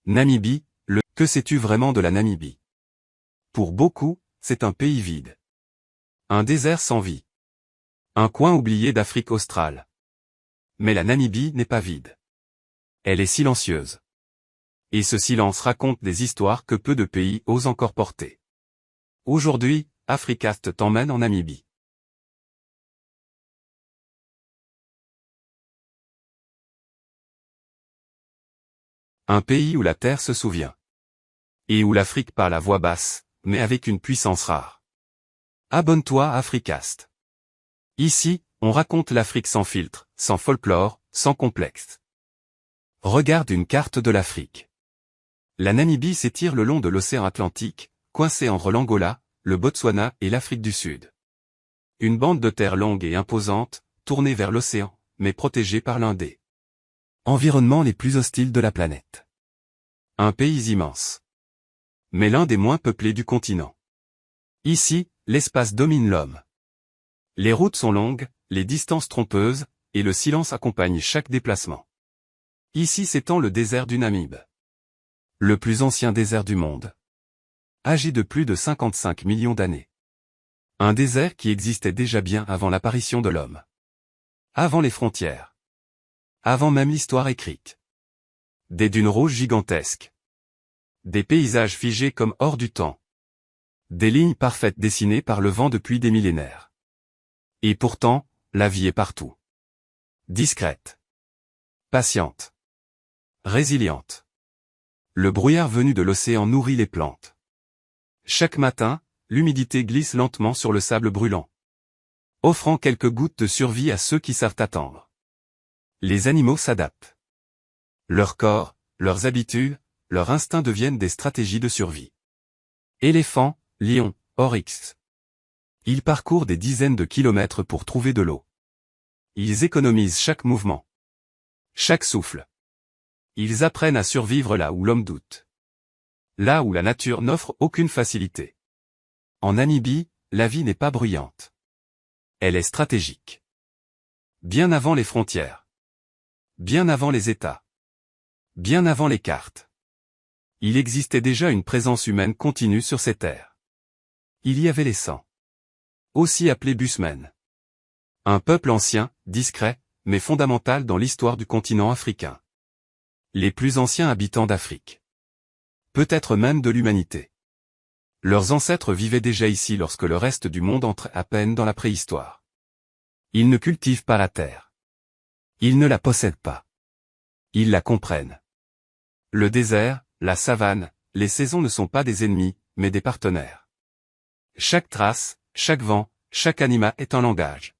Namibie, que sais-tu vraiment de la Namibie? Pour beaucoup, c'est un pays vide. Un désert sans vie. Un coin oublié d'Afrique australe. Mais la Namibie n'est pas vide. Elle est silencieuse. Et ce silence raconte des histoires que peu de pays osent encore porter. Aujourd'hui, Africast t'emmène en Namibie. Un pays où la terre se souvient. Et où l'Afrique parle à voix basse, mais avec une puissance rare. Abonne-toi à Africast. Ici, on raconte l'Afrique sans filtre, sans folklore, sans complexe. Regarde une carte de l'Afrique. La Namibie s'étire le long de l'océan Atlantique, coincée entre l'Angola, le Botswana et l'Afrique du Sud. Une bande de terre longue et imposante, tournée vers l'océan, mais protégée par l'un des environnements les plus hostiles de la planète. Un pays immense. Mais l'un des moins peuplés du continent. Ici, l'espace domine l'homme. Les routes sont longues, les distances trompeuses, et le silence accompagne chaque déplacement. Ici s'étend le désert du Namibe. Le plus ancien désert du monde. Âgé de plus de 55 millions d'années. Un désert qui existait déjà bien avant l'apparition de l'homme. Avant les frontières. Avant même l'histoire écrite. Des dunes rouges gigantesques. Des paysages figés comme hors du temps. Des lignes parfaites dessinées par le vent depuis des millénaires. Et pourtant, la vie est partout. Discrète. Patiente. Résiliente. Le brouillard venu de l'océan nourrit les plantes. Chaque matin, l'humidité glisse lentement sur le sable brûlant. Offrant quelques gouttes de survie à ceux qui savent attendre. Les animaux s'adaptent. Leur corps, leurs habitudes, leurs instincts deviennent des stratégies de survie. Éléphants, lions, oryx. Ils parcourent des dizaines de kilomètres pour trouver de l'eau. Ils économisent chaque mouvement. Chaque souffle. Ils apprennent à survivre là où l'homme doute. Là où la nature n'offre aucune facilité. En Namibie, la vie n'est pas bruyante. Elle est stratégique. Bien avant les frontières. Bien avant les États. Bien avant les cartes. Il existait déjà une présence humaine continue sur ces terres. Il y avait les Sans. Aussi appelés Bushmen. Un peuple ancien, discret, mais fondamental dans l'histoire du continent africain. Les plus anciens habitants d'Afrique. Peut-être même de l'humanité. Leurs ancêtres vivaient déjà ici lorsque le reste du monde entrait à peine dans la préhistoire. Ils ne cultivent pas la terre. Ils ne la possèdent pas. Ils la comprennent. Le désert, la savane, les saisons ne sont pas des ennemis, mais des partenaires. Chaque trace, chaque vent, chaque animal est un langage.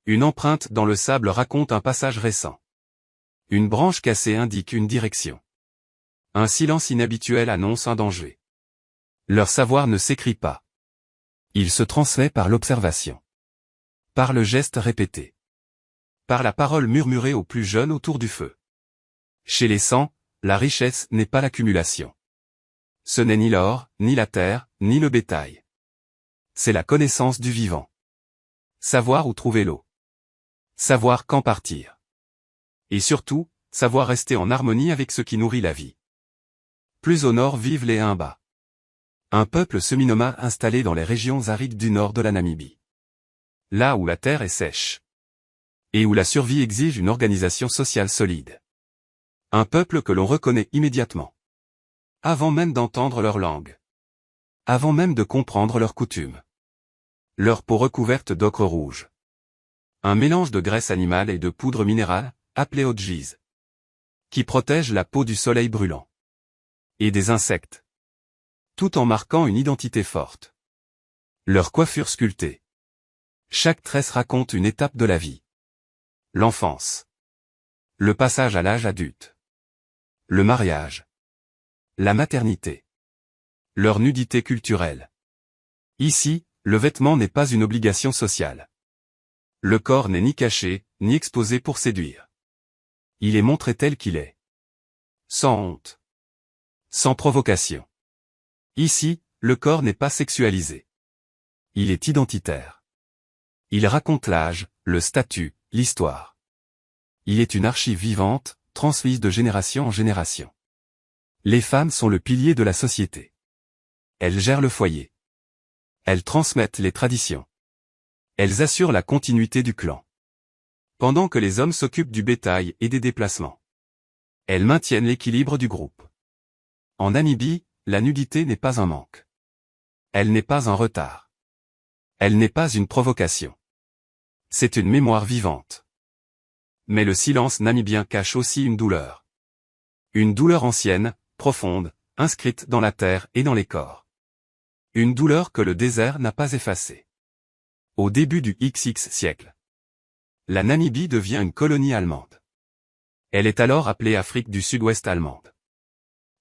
Une empreinte dans le sable raconte un passage récent. Une branche cassée indique une direction. Un silence inhabituel annonce un danger. Leur savoir ne s'écrit pas. Il se transmet par l'observation. Par le geste répété. Par la parole murmurée aux plus jeunes autour du feu. Chez les Sans, la richesse n'est pas l'accumulation. Ce n'est ni l'or, ni la terre, ni le bétail. C'est la connaissance du vivant. Savoir où trouver l'eau. Savoir quand partir. Et surtout, savoir rester en harmonie avec ce qui nourrit la vie. Plus au nord vivent les Himba. Un peuple semi-nomade installé dans les régions arides du nord de la Namibie. Là où la terre est sèche. Et où la survie exige une organisation sociale solide. Un peuple que l'on reconnaît immédiatement. Avant même d'entendre leur langue. Avant même de comprendre leurs coutumes. Leur peau recouverte d'ocre rouge. Un mélange de graisse animale et de poudre minérale, appelée odjiz. Qui protège la peau du soleil brûlant. Et des insectes. Tout en marquant une identité forte. Leur coiffure sculptée. Chaque tresse raconte une étape de la vie. L'enfance. Le passage à l'âge adulte. Le mariage. La maternité. Leur nudité culturelle. Ici, le vêtement n'est pas une obligation sociale. Le corps n'est ni caché, ni exposé pour séduire. Il est montré tel qu'il est. Sans honte. Sans provocation. Ici, le corps n'est pas sexualisé. Il est identitaire. Il raconte l'âge, le statut, l'histoire. Il est une archive vivante, transmise de génération en génération. Les femmes sont le pilier de la société. Elles gèrent le foyer. Elles transmettent les traditions. Elles assurent la continuité du clan. Pendant que les hommes s'occupent du bétail et des déplacements. Elles maintiennent l'équilibre du groupe. En Namibie, la nudité n'est pas un manque. Elle n'est pas un retard. Elle n'est pas une provocation. C'est une mémoire vivante. Mais le silence namibien cache aussi une douleur. Une douleur ancienne, profonde, inscrite dans la terre et dans les corps. Une douleur que le désert n'a pas effacée. Au début du XX siècle, la Namibie devient une colonie allemande. Elle est alors appelée Afrique du Sud-Ouest allemande.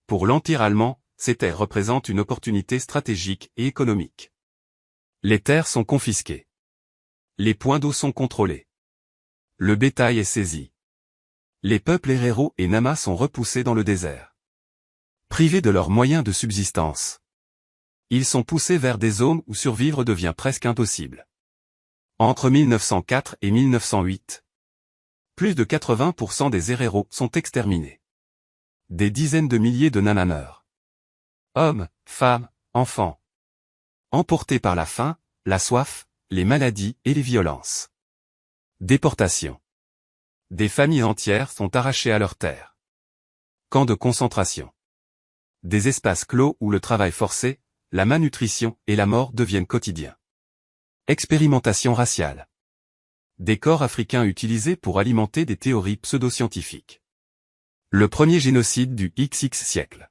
Pour l'Empire allemand, ces terres représentent une opportunité stratégique et économique. Les terres sont confisquées. Les points d'eau sont contrôlés. Le bétail est saisi. Les peuples Herero et Nama sont repoussés dans le désert. Privés de leurs moyens de subsistance. Ils sont poussés vers des zones où survivre devient presque impossible. Entre 1904 et 1908, plus de 80% des Herero sont exterminés. Des dizaines de milliers de Nana meurent. Hommes, femmes, enfants. Emportés par la faim, la soif, les maladies et les violences. Déportation. Des familles entières sont arrachées à leurs terres. Camps de concentration. Des espaces clos où le travail forcé, la malnutrition et la mort deviennent quotidiens. Expérimentation raciale. Des corps africains utilisés pour alimenter des théories pseudo-scientifiques. Le premier génocide du XX siècle.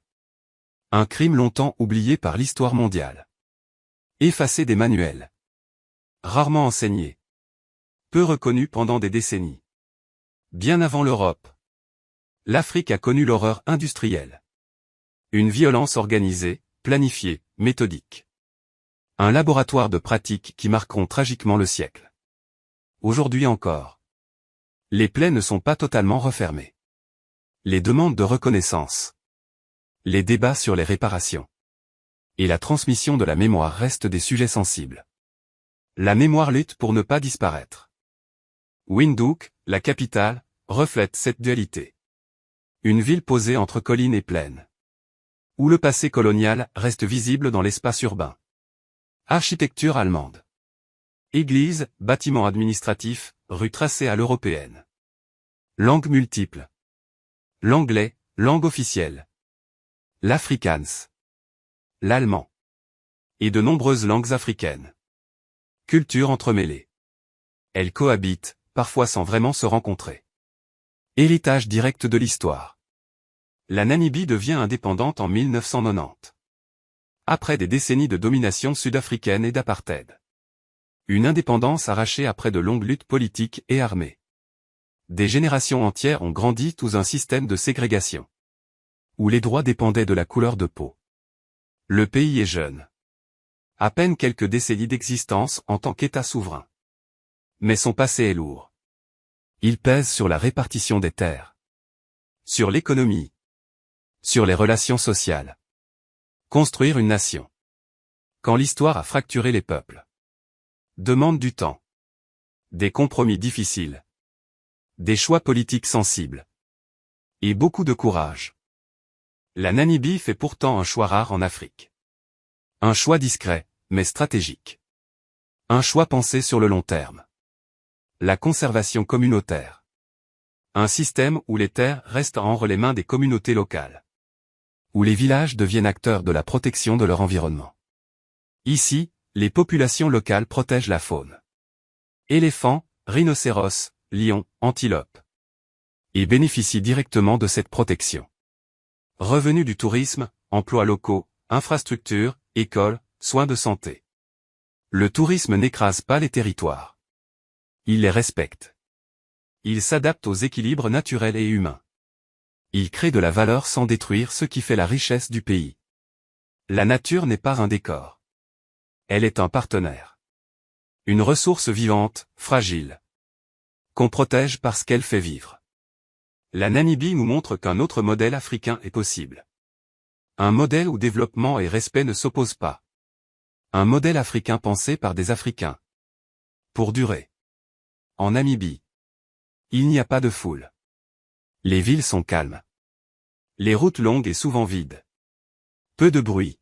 Un crime longtemps oublié par l'histoire mondiale. Effacé des manuels. Rarement enseigné. Peu reconnu pendant des décennies. Bien avant l'Europe. L'Afrique a connu l'horreur industrielle. Une violence organisée, planifiée, méthodique. Un laboratoire de pratiques qui marqueront tragiquement le siècle. Aujourd'hui encore. Les plaies ne sont pas totalement refermées. Les demandes de reconnaissance. Les débats sur les réparations. Et la transmission de la mémoire restent des sujets sensibles. La mémoire lutte pour ne pas disparaître. Windhoek, la capitale, reflète cette dualité. Une ville posée entre collines et plaines. Où le passé colonial reste visible dans l'espace urbain. Architecture allemande. Église, bâtiments administratifs, rues tracées à l'européenne. Langues multiples. L'anglais, langue officielle. L'afrikaans. L'allemand. Et de nombreuses langues africaines. Cultures entremêlées. Elles cohabitent, parfois sans vraiment se rencontrer. Héritage direct de l'histoire. La Namibie devient indépendante en 1990. Après des décennies de domination sud-africaine et d'apartheid. Une indépendance arrachée après de longues luttes politiques et armées. Des générations entières ont grandi sous un système de ségrégation. Où les droits dépendaient de la couleur de peau. Le pays est jeune. À peine quelques décennies d'existence en tant qu'État souverain. Mais son passé est lourd. Il pèse sur la répartition des terres. Sur l'économie. Sur les relations sociales. Construire une nation. Quand l'histoire a fracturé les peuples. Demande du temps. Des compromis difficiles. Des choix politiques sensibles. Et beaucoup de courage. La Namibie fait pourtant un choix rare en Afrique. Un choix discret, mais stratégique. Un choix pensé sur le long terme. La conservation communautaire. Un système où les terres restent entre les mains des communautés locales. Où les villages deviennent acteurs de la protection de leur environnement. Ici, les populations locales protègent la faune. Éléphants, rhinocéros, lions, antilopes. Et bénéficient directement de cette protection. Revenus du tourisme, emplois locaux, infrastructures, écoles, soins de santé. Le tourisme n'écrase pas les territoires. Il les respecte. Il s'adapte aux équilibres naturels et humains. Il crée de la valeur sans détruire ce qui fait la richesse du pays. La nature n'est pas un décor. Elle est un partenaire. Une ressource vivante, fragile. Qu'on protège parce qu'elle fait vivre. La Namibie nous montre qu'un autre modèle africain est possible. Un modèle où développement et respect ne s'opposent pas. Un modèle africain pensé par des Africains. Pour durer. En Namibie. Il n'y a pas de foule. Les villes sont calmes. Les routes longues et souvent vides. Peu de bruit.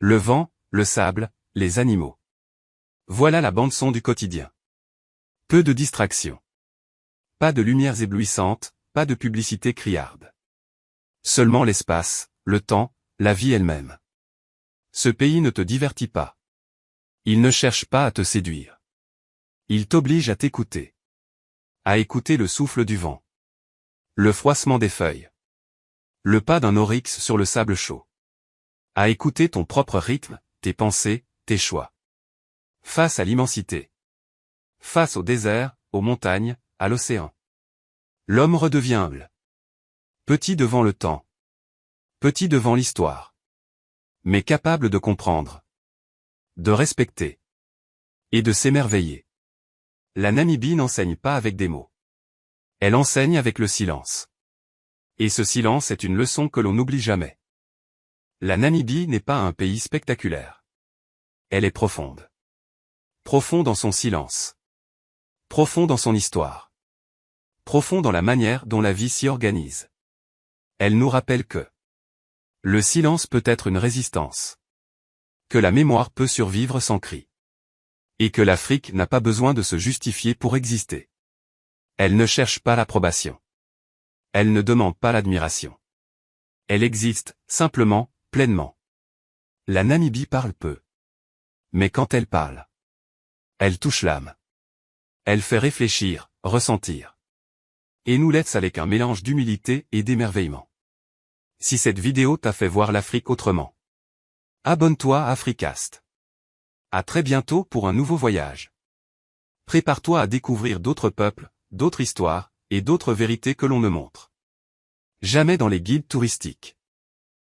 Le vent, le sable, les animaux. Voilà la bande-son du quotidien. Peu de distractions. Pas de lumières éblouissantes, pas de publicité criarde. Seulement l'espace, le temps, la vie elle-même. Ce pays ne te divertit pas. Il ne cherche pas à te séduire. Il t'oblige à t'écouter. À écouter le souffle du vent. Le froissement des feuilles. Le pas d'un oryx sur le sable chaud. À écouter ton propre rythme, tes pensées, tes choix. Face à l'immensité. Face au désert, aux montagnes, à l'océan. L'homme redevient humble. Petit devant le temps. Petit devant l'histoire. Mais capable de comprendre. De respecter. Et de s'émerveiller. La Namibie n'enseigne pas avec des mots. Elle enseigne avec le silence. Et ce silence est une leçon que l'on n'oublie jamais. La Namibie n'est pas un pays spectaculaire. Elle est profonde. Profond dans son silence. Profond dans son histoire. Profond dans la manière dont la vie s'y organise. Elle nous rappelle que le silence peut être une résistance. Que la mémoire peut survivre sans cri. Et que l'Afrique n'a pas besoin de se justifier pour exister. Elle ne cherche pas l'approbation. Elle ne demande pas l'admiration. Elle existe, simplement, pleinement. La Namibie parle peu. Mais quand elle parle, elle touche l'âme. Elle fait réfléchir, ressentir. Et nous laisse avec un mélange d'humilité et d'émerveillement. Si cette vidéo t'a fait voir l'Afrique autrement, abonne-toi à Africast. À très bientôt pour un nouveau voyage. Prépare-toi à découvrir d'autres peuples, d'autres histoires, et d'autres vérités que l'on ne montre jamais dans les guides touristiques.